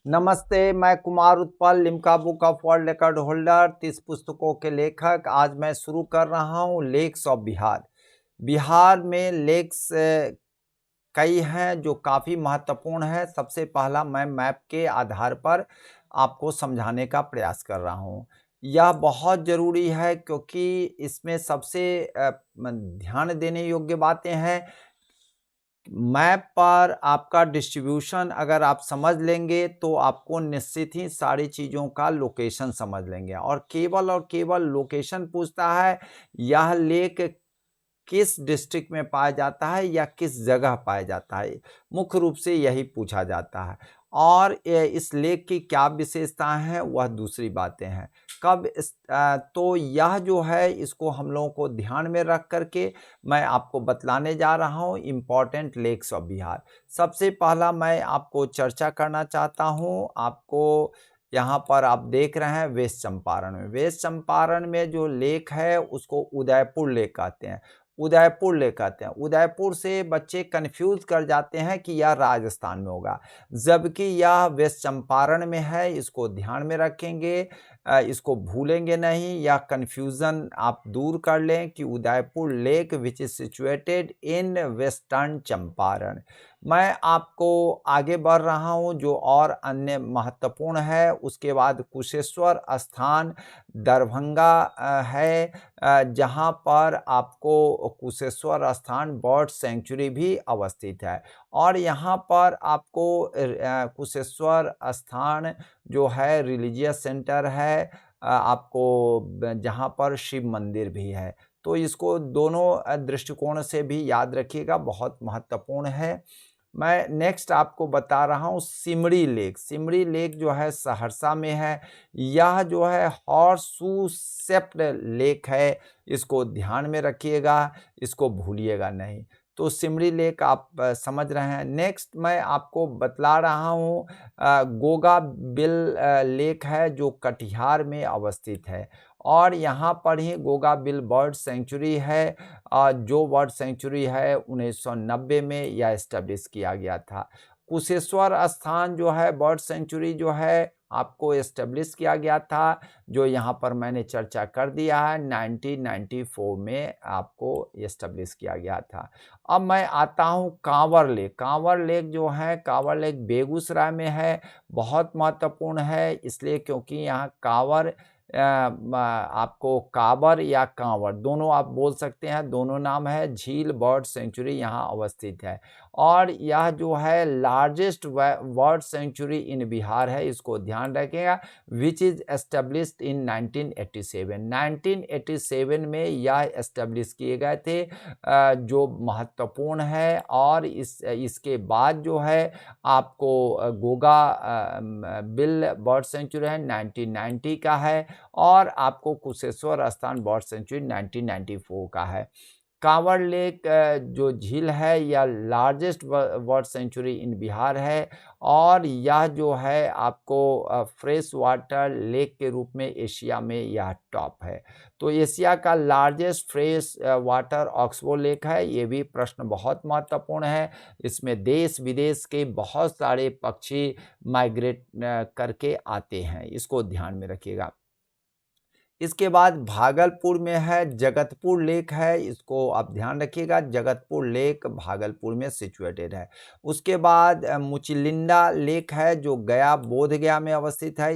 नमस्ते, मैं Kumar Utpal, Limca book of world record holder, 30 पुस्तकों के लेखक। आज मैं शुरू कर रहा हूँ लेक्स ऑफ बिहार। बिहार में लेक्स कई हैं जो काफ़ी महत्वपूर्ण हैं। सबसे पहला मैं मैप के आधार पर आपको समझाने का प्रयास कर रहा हूँ। यह बहुत ज़रूरी है क्योंकि इसमें सबसे ध्यान देने योग्य बातें हैं। मैप पर आपका डिस्ट्रीब्यूशन अगर आप समझ लेंगे तो आपको निश्चित ही सारी चीज़ों का लोकेशन समझ लेंगे और केवल लोकेशन पूछता है, यह लेक किस डिस्ट्रिक्ट में पाया जाता है या किस जगह पाया जाता है, मुख्य रूप से यही पूछा जाता है। और इस लेक की क्या विशेषताएं हैं वह दूसरी बातें हैं। तो यह जो है इसको हम लोगों को ध्यान में रख करके मैं आपको बतलाने जा रहा हूँ इम्पॉर्टेंट लेक्स ऑफ बिहार। सबसे पहला मैं आपको चर्चा करना चाहता हूँ। आपको यहाँ पर आप देख रहे हैं वेस्ट चंपारण में। वेस्ट चंपारण में जो लेक है उसको उदयपुर लेक कहते हैं। उदयपुर लेक कहते हैं। उदयपुर से बच्चे कंफ्यूज कर जाते हैं कि यह राजस्थान में होगा, जबकि यह वेस्ट चंपारण में है। इसको ध्यान में रखेंगे, इसको भूलेंगे नहीं। यह कंफ्यूजन आप दूर कर लें कि Udaipur lake which is situated in western Champaran. मैं आपको आगे बढ़ रहा हूं जो और अन्य महत्वपूर्ण है। उसके बाद कुशेश्वर स्थान दरभंगा है, जहां पर आपको कुशेश्वर स्थान बर्ड सेंचुरी भी अवस्थित है। और यहाँ पर आपको कुशेश्वर स्थान जो है रिलीजियस सेंटर है, आपको जहाँ पर शिव मंदिर भी है। तो इसको दोनों दृष्टिकोण से भी याद रखिएगा, बहुत महत्वपूर्ण है। मैं नेक्स्ट आपको बता रहा हूँ सिमरी लेक। सिमरी लेक जो है सहरसा में है। यह जो है हॉर्सशू शेप्ड लेक है, इसको ध्यान में रखिएगा, इसको भूलिएगा नहीं। तो सिमरी लेक आप समझ रहे हैं। नेक्स्ट मैं आपको बतला रहा हूँ गोगा बिल लेक है जो कटिहार में अवस्थित है और यहाँ पर ही गोगा बिल बर्ड सेंचुरी है, जो बर्ड सेंचुरी है 1990 में यह एस्टेब्लिश किया गया था। कुशेश्वर स्थान जो है बर्ड सेंचुरी जो है आपको एस्टेब्लिश किया गया था, जो यहाँ पर मैंने चर्चा कर दिया है, 1994 में आपको एस्टेब्लिश किया गया था। अब मैं आता हूँ कांवर लेक। कांवर लेक जो है, कांवर लेक बेगूसराय में है। बहुत महत्वपूर्ण है इसलिए क्योंकि यहाँ कांवर आपको काबर या कांवर दोनों आप बोल सकते हैं, दोनों नाम है। झील बर्ड सेंचुरी यहाँ अवस्थित है और यह जो है लार्जेस्ट बर्ड सेंचुरी इन बिहार है, इसको ध्यान रखिएगा। Which is established in 1987। 1987 में यह एस्टेब्लिश किए गए थे, जो महत्वपूर्ण है। और इसके बाद जो है आपको गोगा बिल बर्ड सेंचुरी है 1990 का है और आपको कुशेश्वर स्थान बर्ड सेंचुरी 1994 का है। कांवर लेक जो झील है यह लार्जेस्ट बर्ड सेंचुरी इन बिहार है और यह जो है आपको फ्रेश वाटर लेक के रूप में एशिया में यह टॉप है। तो एशिया का largest fresh water oxbow lake है। ये भी प्रश्न बहुत महत्वपूर्ण है। इसमें देश विदेश के बहुत सारे पक्षी माइग्रेट करके आते हैं, इसको ध्यान में रखिएगा। इसके बाद भागलपुर में है जगतपुर लेक है, इसको आप ध्यान रखिएगा। जगतपुर लेक भागलपुर में सिचुएटेड है। उसके बाद मुचिलिंडा लेक है जो गया बोधगया में अवस्थित है,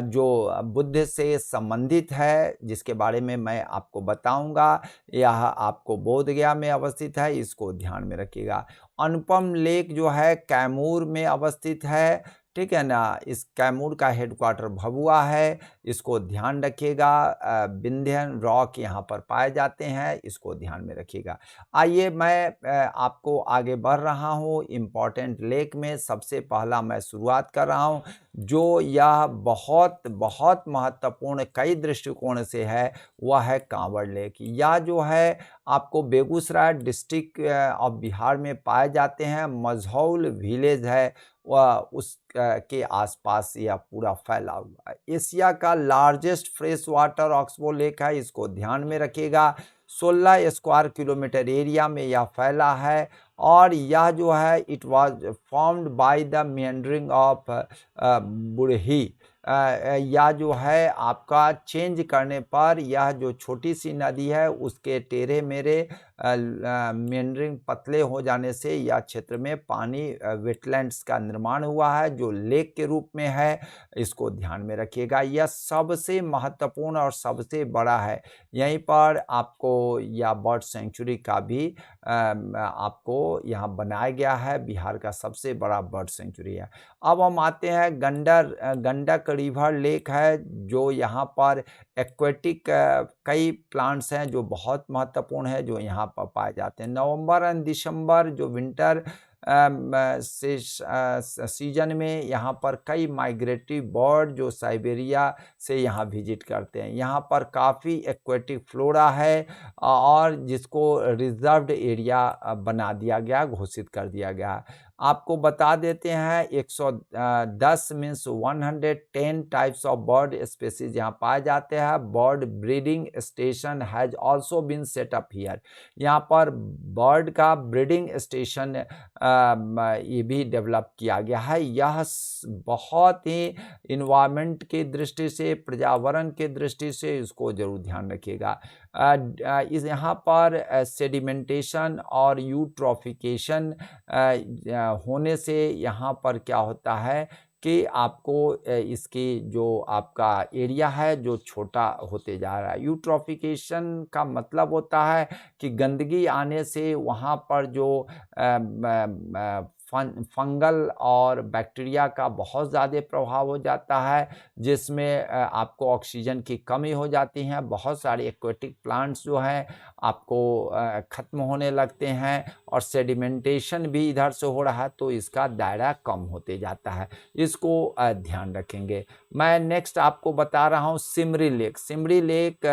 जो बुद्ध से संबंधित है, जिसके बारे में मैं आपको बताऊंगा। यह आपको बोधगया में अवस्थित है, इसको ध्यान में रखिएगा। अनुपम लेक जो है कैमूर में अवस्थित है, ठीक है ना। इस कैमूर का हेडक्वार्टर भभुआ है, इसको ध्यान रखिएगा। विंध्यन रॉक यहाँ पर पाए जाते हैं, इसको ध्यान में रखिएगा। आइए मैं आपको आगे बढ़ रहा हूँ इम्पॉर्टेंट लेक में। सबसे पहला मैं शुरुआत कर रहा हूँ जो यह बहुत बहुत महत्वपूर्ण कई दृष्टिकोण से है, वह है कांवड़ लेक। यह जो है आपको बेगूसराय डिस्ट्रिक्ट ऑफ बिहार में पाए जाते हैं। मझौल विलेज है उस के आसपास यह पूरा फैला हुआ है। एशिया का largest fresh water oxbow lake है, इसको ध्यान में रखिएगा। 16 स्क्वायर किलोमीटर एरिया में यह फैला है और यह जो है it was formed by the meandering of बुढ़ही। यह जो है आपका चेंज करने पर यह जो छोटी सी नदी है उसके टेढ़े मेढ़े मेंडरिंग पतले हो जाने से यह क्षेत्र में पानी वेटलैंड्स का निर्माण हुआ है जो लेक के रूप में है। इसको ध्यान में रखिएगा। यह सबसे महत्वपूर्ण और सबसे बड़ा है। यहीं पर आपको यह बर्ड सेंचुरी का भी आपको यहाँ बनाया गया है। बिहार का सबसे बड़ा बर्ड सेंचुरी है। अब हम आते हैं गंडक रिवर लेक है जो यहाँ पर एक्वेटिक कई प्लांट्स हैं जो बहुत महत्वपूर्ण है जो यहाँ पर पाए जाते हैं। नवंबर एंड दिसंबर जो विंटर सीजन में यहाँ पर कई माइग्रेटरी बर्ड जो साइबेरिया से यहाँ विजिट करते हैं। यहाँ पर काफ़ी एक्वेटिक फ्लोरा है और जिसको रिजर्व्ड एरिया बना दिया गया, घोषित कर दिया गया। आपको बता देते हैं 110 means 110 types of bird species यहाँ पाए जाते हैं। Bird breeding station has also been set up here. यहाँ पर बर्ड का ब्रीडिंग स्टेशन ये भी डेवलप किया गया है। यह बहुत ही इन्वायरमेंट की दृष्टि से, पर्यावरण के दृष्टि से इसको जरूर ध्यान रखिएगा। इस यहाँ पर सेडिमेंटेशन और यूट्रॉफिकेशन होने से यहाँ पर क्या होता है कि आपको इसकी जो आपका एरिया है जो छोटा होते जा रहा है। यूट्रॉफिकेशन का मतलब होता है कि गंदगी आने से वहाँ पर जो फंगल और बैक्टीरिया का बहुत ज़्यादा प्रभाव हो जाता है जिसमें आपको ऑक्सीजन की कमी हो जाती है। बहुत सारे एक्वेटिक प्लांट्स जो हैं आपको ख़त्म होने लगते हैं और सेडिमेंटेशन भी इधर से हो रहा है तो इसका दायरा कम होते जाता है। इसको ध्यान रखेंगे। मैं नेक्स्ट आपको बता रहा हूँ सिमरी लेक। सिमरी लेक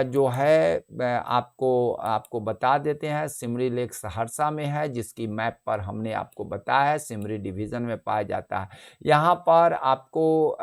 जो है आपको बता देते हैं। सिमरी लेक सहरसा में है जिसकी मैप पर हमने आपको बताया है। सिमरी डिवीज़न में पाया जाता है। यहाँ पर आपको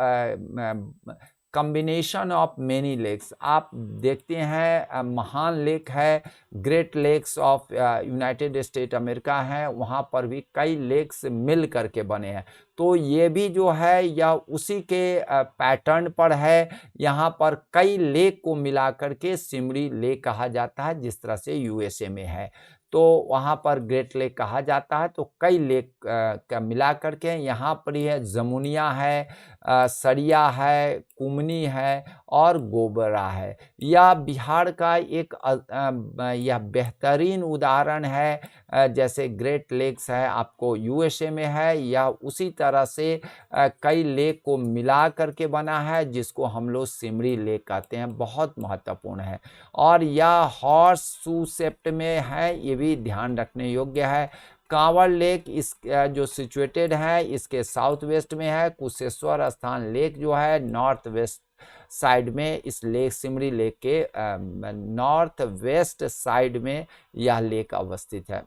कॉम्बिनेशन ऑफ मेनी लेक्स आप देखते हैं। महान लेक है, great lakes of United State America है, वहाँ पर भी कई लेक्स मिल करके बने हैं। तो ये भी जो है यह उसी के पैटर्न पर है। यहाँ पर कई लेक को मिला करके सिमरी लेक कहा जाता है जिस तरह से यूएसए में है। तो वहाँ पर ग्रेट लेक कहा जाता है। तो कई लेक का मिला करके यहाँ पर ही है, जमुनिया है, सरिया है, कुमनी है और गोबरा है। यह बिहार का एक यह बेहतरीन उदाहरण है। जैसे ग्रेट लेक्स है आपको यूएसए में है, यह उसी तरह से कई लेक को मिला करके बना है जिसको हम लोग सिमरी लेक कहते हैं। बहुत महत्वपूर्ण है और यह हॉर्स शू शेप्ड में है, ये भी ध्यान रखने योग्य है। कांवड़ लेक इस जो सिचुएटेड है इसके साउथ वेस्ट में है। कुशेश्वर स्थान लेक जो है नॉर्थ वेस्ट साइड में, इस लेक सिमरी लेक के नॉर्थ वेस्ट साइड में यह लेक अवस्थित है।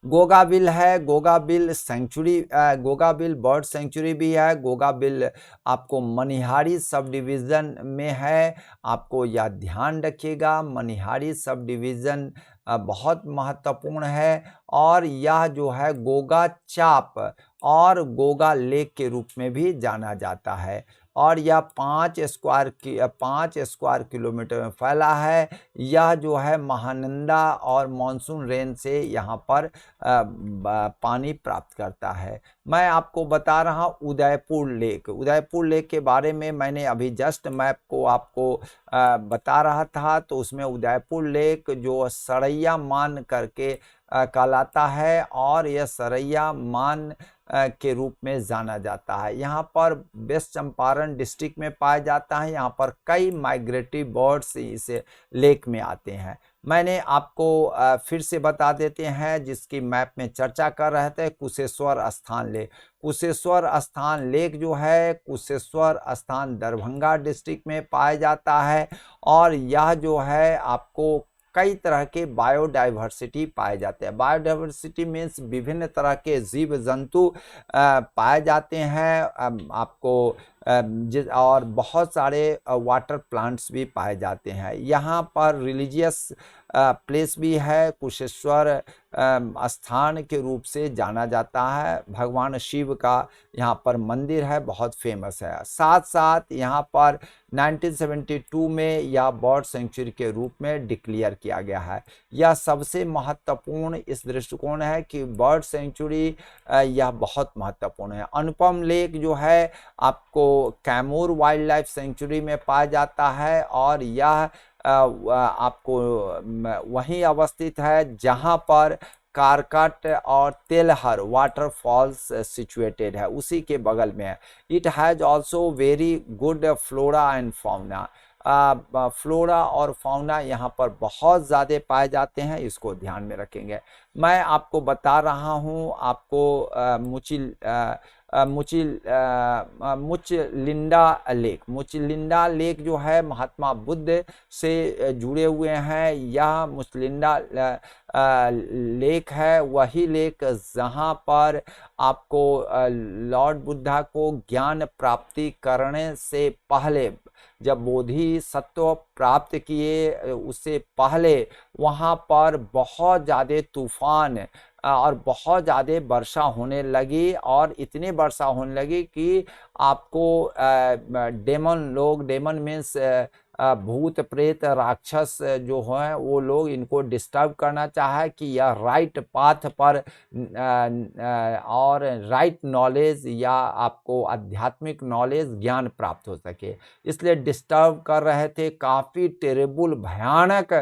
गोगाबिल है, Gogabil sanctuary, Gogabil bird sanctuary भी है। गोगाबिल आपको मनिहारी सब डिवीज़न में है। आपको यह ध्यान रखिएगा, मनिहारी सब डिवीज़न बहुत महत्वपूर्ण है और यह जो है गोगा चाप और गोगा लेक के रूप में भी जाना जाता है और यह 5 स्क्वायर किलोमीटर में फैला है। यह जो है महानंदा और मानसून रेन से यहाँ पर पानी प्राप्त करता है। मैं आपको बता रहा हूँ उदयपुर लेक। उदयपुर लेक के बारे में मैंने अभी जस्ट मैप को आपको बता रहा था। तो उसमें उदयपुर लेक जो सरैया मान करके कहलाता है और यह सरैया मान के रूप में जाना जाता है। यहाँ पर वेस्ट चंपारण डिस्ट्रिक्ट में पाया जाता है। यहाँ पर कई माइग्रेटरी बर्ड्स इस लेक में आते हैं। मैंने आपको फिर से बता देते हैं जिसकी मैप में चर्चा कर रहे थे, कुशेश्वर स्थान लेक। कुशेश्वर स्थान लेक जो है कुशेश्वर स्थान दरभंगा डिस्ट्रिक्ट में पाया जाता है और यह जो है आपको कई तरह के बायोडाइवर्सिटी पाए जाते हैं। बायोडाइवर्सिटी मीन्स विभिन्न तरह के जीव जंतु पाए जाते हैं। आपको और बहुत सारे वाटर प्लांट्स भी पाए जाते हैं। यहाँ पर रिलीजियस प्लेस भी है, कुशेश्वर स्थान के रूप से जाना जाता है। भगवान शिव का यहाँ पर मंदिर है, बहुत फेमस है। साथ साथ यहाँ पर 1972 में यह बर्ड सेंचुरी के रूप में डिक्लेयर किया गया है। यह सबसे महत्वपूर्ण इस दृष्टिकोण है कि बर्ड सेंचुरी यह बहुत महत्वपूर्ण है। अनुपम लेक जो है आपको कैमूर वाइल्ड लाइफ सेंचुरी में पाया जाता है और यह आपको वहीं अवस्थित है जहां पर कारकट और तेलहर वाटरफॉल्स सिचुएटेड है, उसी के बगल में है। It has also very good flora and fauna. Flora और फाउना यहाँ पर बहुत ज़्यादा पाए जाते हैं, इसको ध्यान में रखेंगे। मैं आपको बता रहा हूँ, आपको मुचलिंडा लेक। मुचलिंडा लेक जो है महात्मा बुद्ध से जुड़े हुए हैं। यह मुचलिंडा लेक है, वही लेक जहाँ पर आपको लॉर्ड बुद्धा को ज्ञान प्राप्ति करने से पहले, जब बोधि सत्व प्राप्त किए उससे पहले वहाँ पर बहुत ज़्यादा तूफान और बहुत ज़्यादा वर्षा होने लगी, और इतनी वर्षा होने लगी कि आपको डेमन मीन्स भूत प्रेत राक्षस जो हैं वो लोग इनको डिस्टर्ब करना चाहे कि यह राइट पाथ पर और राइट नॉलेज या आपको आध्यात्मिक नॉलेज ज्ञान प्राप्त हो सके, इसलिए डिस्टर्ब कर रहे थे। काफ़ी टेरेबल भयानक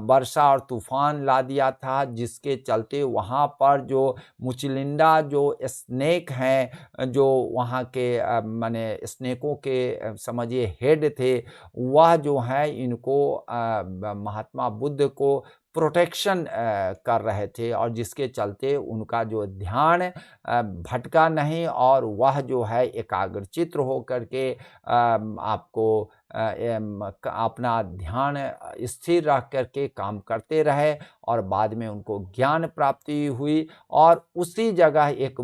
वर्षा और तूफान ला दिया था, जिसके चलते वहाँ पर जो मुचलिंडा जो स्नेक हैं, जो वहाँ के माने स्नेकों के समझिए हेड थे, वह जो है इनको महात्मा बुद्ध को प्रोटेक्शन कर रहे थे, और जिसके चलते उनका जो ध्यान भटका नहीं, और वह जो है एकाग्रचित्त होकर के आपको अपना ध्यान स्थिर रख करके काम करते रहे, और बाद में उनको ज्ञान प्राप्ति हुई। और उसी जगह एक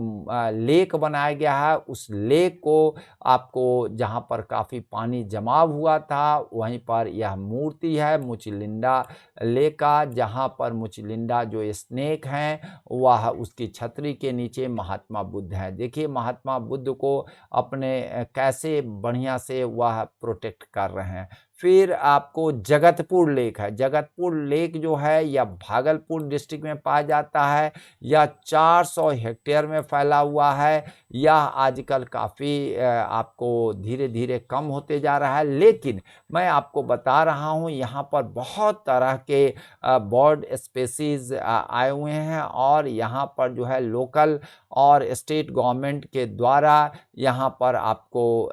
लेक बनाया गया है। उस लेक को आपको जहाँ पर काफ़ी पानी जमा हुआ था, वहीं पर यह मूर्ति है मुचलिंडा लेक का, जहाँ पर मुचलिंडा जो स्नेक हैं वह उसकी छतरी के नीचे महात्मा बुद्ध हैं। देखिए महात्मा बुद्ध को अपने कैसे बढ़िया से वह प्रोटेक्ट कर रहे हैं। फिर आपको जगतपुर लेक है। जगतपुर लेक जो है यह भागलपुर डिस्ट्रिक्ट में पाया जाता है। यह 400 हेक्टेयर में फैला हुआ है। यह आजकल काफ़ी आपको धीरे धीरे कम होते जा रहा है, लेकिन मैं आपको बता रहा हूँ यहाँ पर बहुत तरह के बर्ड स्पेसीज आए हुए हैं, और यहाँ पर जो है लोकल और स्टेट गवर्नमेंट के द्वारा यहाँ पर आपको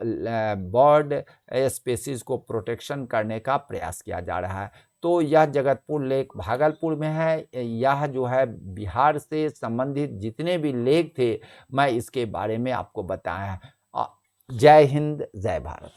बर्ड स्पेसीज को प्रोटेक्शन करने का प्रयास किया जा रहा है। तो यह जगतपुर लेक भागलपुर में है। यह जो है बिहार से संबंधित जितने भी लेक थे, मैं इसके बारे में आपको बताया है। जय हिंद, जय भारत।